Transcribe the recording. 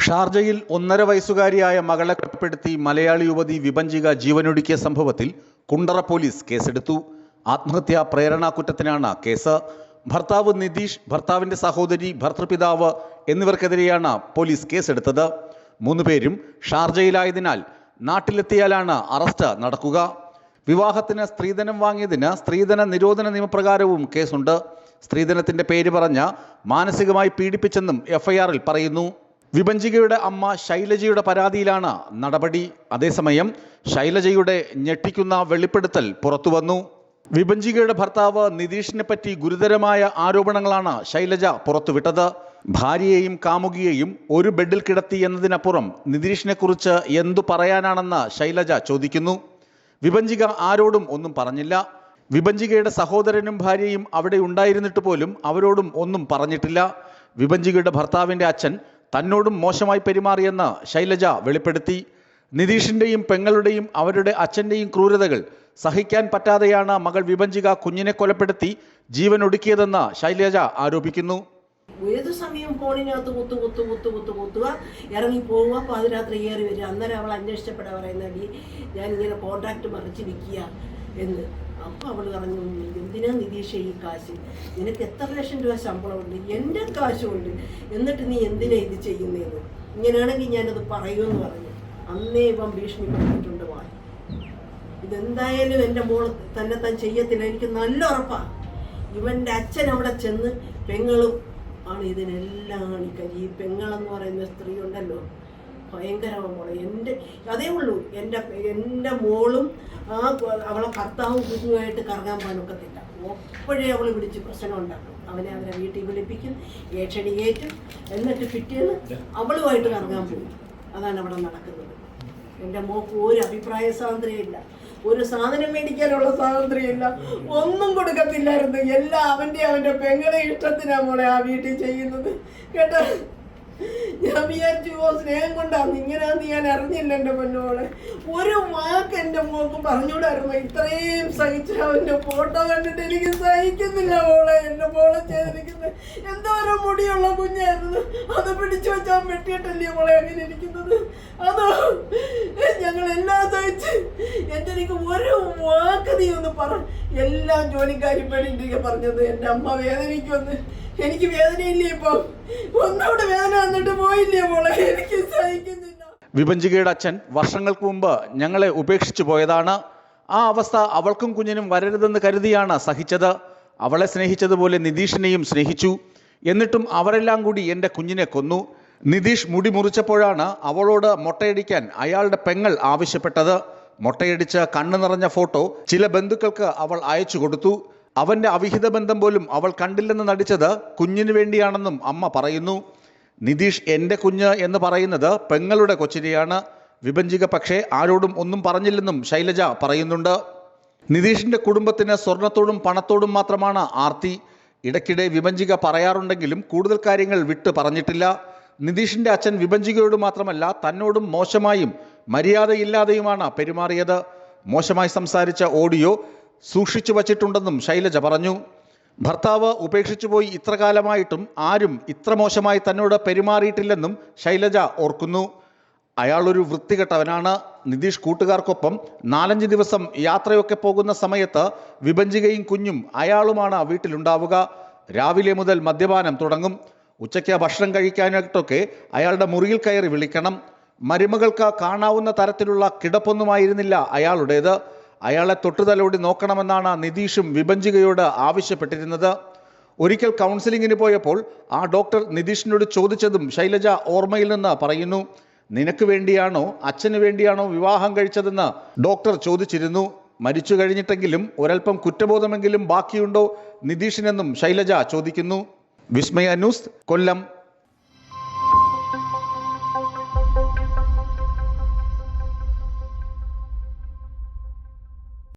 ഷാർജയിൽ 1.5 വയസ്സുകാരിയായ മകളെ കൊലപ്പെടുത്തി മലയാളി യുവതി വിഭജിക ജീവനൊടുക്കിയ സംഭവത്തിൽ കുണ്ടറ പോലീസ് കേസെടുത്തു. ആത്മഹത്യാ പ്രേരണാ കുറ്റത്തിനാണ് കേസ്. ഭർത്താവ് നിതീഷ്, ഭർത്താവിന്റെ സഹോദരി, ഭർതൃപിതാവ് എന്നിവർക്കെതിരെയാണ് പോലീസ് കേസെടുത്തത്. 3 പേരും ഷാർജയിലായതിനാൽ നാട്ടിലെത്തിയാലാണ് അറസ്റ്റ് നടക്കുക. വിവാഹത്തിന് സ്ത്രീധനം വാങ്ങിയതിന് സ്ത്രീധന നിരോധന നിയമപ്രകാരവും കേസുണ്ട്. സ്ത്രീധനത്തിന്റെ പേര് പറഞ്ഞ് മാനസികമായി പീഡിപ്പിച്ചെന്നും എഫ്ഐആറിൽ പറയുന്നു. വിഭജികയുടെ അമ്മ ശൈലജയുടെ പരാതിയിലാണ് നടപടി. അതേസമയം ശൈലജയുടെ ഞെട്ടിക്കുന്ന വെളിപ്പെടുത്തൽ പുറത്തുവന്നു. വിഭജികയുടെ ഭർത്താവ് നിതീഷിനെ പറ്റി ഗുരുതരമായ ആരോപണങ്ങളാണ് ശൈലജ പുറത്തുവിട്ടത്. ഭാര്യയെയും കാമുകിയെയും ഒരു ബെഡിൽ കിടത്തി എന്നതിനപ്പുറം നിതീഷിനെ കുറിച്ച് എന്തു പറയാനാണെന്ന് ശൈലജ ചോദിക്കുന്നു. വിഭജിക ആരോടും ഒന്നും പറഞ്ഞില്ല. വിഭജികയുടെ സഹോദരനും ഭാര്യയും അവിടെ ഉണ്ടായിരുന്നിട്ട് പോലും അവരോടും ഒന്നും പറഞ്ഞിട്ടില്ല. വിഭജികയുടെ ഭർത്താവിന്റെ അച്ഛൻ തന്നോടും മോശമായി പെരുമാറിയെന്ന് ശൈലജ വെളിപ്പെടുത്തി. നിതീഷിന്റെയും പെങ്ങളുടെയും അവരുടെ അച്ഛന്റെയും ക്രൂരതകൾ സഹിക്കാൻ പറ്റാതെയാണ് മകൾ വിഭജിക കുഞ്ഞിനെ കൊലപ്പെടുത്തി ജീവൻ ഒടുക്കിയതെന്ന് ശൈലജ ആരോപിക്കുന്നു. ഏത് സമയം ഫോണിനകത്ത് കുത്തുക, ഇറങ്ങി പോവുക, പാതിരാത്രി കയറി വരിക. അന്നേരം അവൾ അന്വേഷിച്ചപ്പെടാ പറയുന്നടി ഞാനിങ്ങനെ കോൺട്രാക്ട് മറിച്ച് വിൽക്കുക എന്ന്. അപ്പോൾ അവൾ പറഞ്ഞു, എന്തിനാ നിതീഷ് ഈ കാശ്? നിനക്ക് എത്ര ലക്ഷം രൂപ ശമ്പളമുണ്ട്? എൻ്റെ കാശുണ്ട്, എന്നിട്ട് നീ എന്തിനാ ഇത് ചെയ്യുന്നതെന്ന്. ഇങ്ങനെയാണെങ്കിൽ ഞാനത് പറയുമെന്ന് പറഞ്ഞു. അന്നേ ഇവൻ ഭീഷണിപ്പെടുത്തിയിട്ടുണ്ട്. ഇതെന്തായാലും എൻ്റെ മോൾ താൻ ചെയ്യത്തില്ല, എനിക്ക് നല്ല ഉറപ്പാണ്. ഇവൻ്റെ അച്ഛൻ അവിടെ ചെന്ന് പെങ്ങളും ആണ് ഇതിനെല്ലാം കാണിക്കാൻ. ഈ പെങ്ങളെന്ന് പറയുന്ന സ്ത്രീ ഉണ്ടല്ലോ, ഭയങ്കരമാണ്. അതേ ഉള്ളൂ, എൻ്റെ മോളും അവളെ ഭർത്താവും കുഞ്ഞുമായിട്ട് കറങ്ങാൻ പോകാനൊക്കത്തില്ല. ഒപ്പോഴേ അവൾ വിളിച്ച് പ്രശ്നം ഉണ്ടാക്കും. അവരെ വീട്ടിൽ വിളിപ്പിക്കും, ഏക്ഷണി കയറ്റും, എന്നിട്ട് പിറ്റേന്ന് അവളുമായിട്ട് കറങ്ങാൻ പോകും. അതാണ് അവിടെ നടക്കുന്നത്. എൻ്റെ മോക്ക് ഒരു അഭിപ്രായ സ്വാതന്ത്ര്യമില്ല, ഒരു സാധനം മേടിക്കാനുള്ള സ്വാതന്ത്ര്യമില്ല, ഒന്നും കൊടുക്കത്തില്ലായിരുന്നു. എല്ലാം അവൻ്റെ പെങ്ങളെ ഇഷ്ടത്തിനാ മോളെ ആ വീട്ടിൽ ചെയ്യുന്നത് കേട്ടോ. ഞാൻ വിചാരിച്ചു സ്നേഹം കൊണ്ടാന്ന് ഇങ്ങനെയാന്ന് ഞാൻ അറിഞ്ഞില്ല. എൻ്റെ പൊന്നോളെ ഒരു വാക്ക് എൻ്റെ മോക്ക് പറഞ്ഞുകൂടായിരുന്നു. ഇത്രയും സഹിച്ച അവൻ്റെ ഫോട്ടോ കണ്ടിട്ട് എനിക്ക് സഹിക്കുന്നില്ല മോളെ. എൻ്റെ മോളെ ചെയ്തിരിക്കുന്നത് എന്തോരം മുടിയുള്ള കുഞ്ഞായിരുന്നു. അത് പിടിച്ചു വെച്ചാൽ വെട്ടിയിട്ടല്ലേ മോളെ അങ്ങനെ ഇരിക്കുന്നത്. അതോ ഞങ്ങളെല്ലാം സഹിച്ച് എനിക്ക് ഒരു വാക്ക് നീ ഒന്ന് പറ. എല്ലാം ജോലിക്കാരി പെണ്ണിൻ്റെ പറഞ്ഞത് എൻ്റെ അമ്മ വേദനിക്കുമെന്ന്. എനിക്ക് വേദനയില്ലേ? ഇപ്പൊ ഒന്നോടെ വേദന വന്നിട്ട് പോയില്ലേ മോളെ? എനിക്ക് സഹിക്കുന്നില്ല. വിഭജികയുടെ അച്ഛൻ വർഷങ്ങൾക്ക് മുമ്പ് ഞങ്ങളെ ഉപേക്ഷിച്ചു പോയതാണ്. ആ അവസ്ഥ അവൾക്കും കുഞ്ഞിനും വരരുതെന്ന് കരുതിയാണ് സഹിച്ചത്. അവളെ സ്നേഹിച്ചതുപോലെ നിതീഷിനെയും സ്നേഹിച്ചു. എന്നിട്ടും അവരെല്ലാം കൂടി എൻ്റെ കുഞ്ഞിനെ കൊന്നു. നിതീഷ് മുടി മുറിച്ചപ്പോഴാണ് അവളോട് മൊട്ടയടിക്കാൻ അയാളുടെ പെങ്ങൾ ആവശ്യപ്പെട്ടത്. മൊട്ടയടിച്ച് കണ്ണു നിറഞ്ഞ ഫോട്ടോ ചില ബന്ധുക്കൾക്ക് അവൾ അയച്ചു കൊടുത്തു. അവന്റെ അവിഹിത ബന്ധം പോലും അവൾ കണ്ടില്ലെന്ന് നടിച്ചത് കുഞ്ഞിനു വേണ്ടിയാണെന്നും അമ്മ പറയുന്നു. നിതീഷ് എൻ്റെ കുഞ്ഞ് എന്ന് പറയുന്നത് പെങ്ങളുടെ കൊച്ചിനെയാണ്. വിഭജിക പക്ഷേ ആരോടും ഒന്നും പറഞ്ഞില്ലെന്നും ശൈലജ പറയുന്നുണ്ട്. നിതീഷിന്റെ കുടുംബത്തിന് സ്വർണത്തോടും പണത്തോടും മാത്രമാണ് ആർത്തി. ഇടയ്ക്കിടെ വിഭജിക പറയാറുണ്ടെങ്കിലും കൂടുതൽ കാര്യങ്ങൾ വിട്ട് പറഞ്ഞിട്ടില്ല. നിതീഷിന്റെ അച്ഛൻ വിഭജികയോട് മാത്രമല്ല തന്നോടും മോശമായും മര്യാദയില്ലാതെയുമാണ് പെരുമാറിയത്. മോശമായി സംസാരിച്ച ഓഡിയോ സൂക്ഷിച്ചു വച്ചിട്ടുണ്ടെന്നും ശൈലജ പറഞ്ഞു. ഭർത്താവ് ഉപേക്ഷിച്ചു പോയി ഇത്ര കാലമായിട്ടും ആരും ഇത്ര മോശമായി തന്നോട് പെരുമാറിയിട്ടില്ലെന്നും ശൈലജ ഓർക്കുന്നു. അയാളൊരു വൃത്തികെട്ടവനാണ്. നിതീഷ് കൂട്ടുകാർക്കൊപ്പം 4-5 ദിവസം യാത്രയൊക്കെ പോകുന്ന സമയത്ത് വിഭജികയും കുഞ്ഞും അയാളുമാണ് വീട്ടിലുണ്ടാവുക. രാവിലെ മുതൽ മദ്യപാനം തുടങ്ങും. ഉച്ചയ്ക്ക് ഭക്ഷണം കഴിക്കാനായിട്ടൊക്കെ അയാളുടെ മുറിയിൽ കയറി വിളിക്കണം. മരുമകൾക്ക് കാണാവുന്ന തരത്തിലുള്ള കിടപ്പൊന്നുമായിരുന്നില്ല അയാളുടേത്. അയാളെ തൊട്ടുതലോടി നോക്കണമെന്നാണ് നിതീഷും വിഭജികയോട് ആവശ്യപ്പെട്ടിരുന്നത്. ഒരിക്കൽ കൗൺസിലിങ്ങിന് പോയപ്പോൾ ആ ഡോക്ടർ നിതീഷിനോട് ചോദിച്ചതും ശൈലജ ഓർമ്മയിൽ നിന്ന് പറയുന്നു. നിനക്ക് വേണ്ടിയാണോ അച്ഛന് വേണ്ടിയാണോ വിവാഹം കഴിച്ചതെന്ന് ഡോക്ടർ ചോദിച്ചിരുന്നു. മരിച്ചു കഴിഞ്ഞിട്ടെങ്കിലും ഒരൽപ്പം കുറ്റബോധമെങ്കിലും ബാക്കിയുണ്ടോ നിതീഷിനെന്നും ശൈലജ ചോദിക്കുന്നു. വിസ്മയ ന്യൂസ്, കൊല്ലം.